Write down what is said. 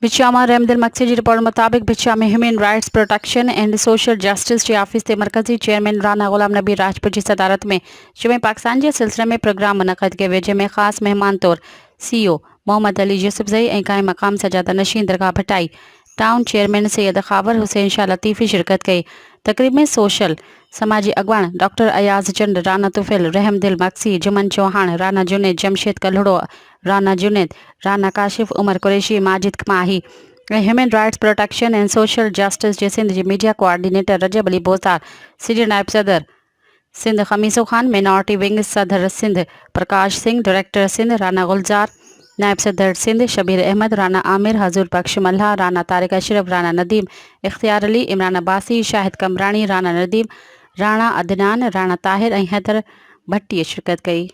विचामा रहमदिल मक्सी जी report मुताबिक विचा में human rights protection and social justice J office के मरकजी चेयरमैन राना गुलाम नबी राजपूत जी सदारत में जुमे पाकिस्तान के सिलसिले में प्रोग्राम मुनक़द कयो वियो जंहिंमें ख़ासि मेहमान तौर CEO मोहम्मद अली यूसुफज़ई ऐं कायम मक़ाम सजादा नशीन दरगाह भटाई टाउन चेयरमैन सैयद खावर हुसैन शाह लतीफ़ी शिरकत कई। तकरीब में सोशल समाजी अगवान डॉक्टर अयाज चंद, राना तुफैल, रहमदिल मक्सी, जुमन चौहान, राना जुनेद, जमशेद कल्हड़ो, राना जुनेद, राना काशिफ, उमर कुरैशी, माजिद माही ऐं human rights protection and social justice जे सिंध जे media coordinator Rajab Ali Bosar, senior नायब सदर सिंध खमीसो खान, मिनॉरिटी विंग सदर सिंध प्रकाश सिंह, डायरेक्टर सिंध राना गुलजार, नायब सदर सिंध शबीर अहमद, राना आमिर, हजूर बख्श मल्हा, राना तारिक अशरफ, राना नदीम, इख्तियार अली, इमरान अब्बासी, शाहिद कमरानी, राना नदीम, राना अदनान, राना ताहिर ऐं हैदर भट्टीअ शिरकत कई।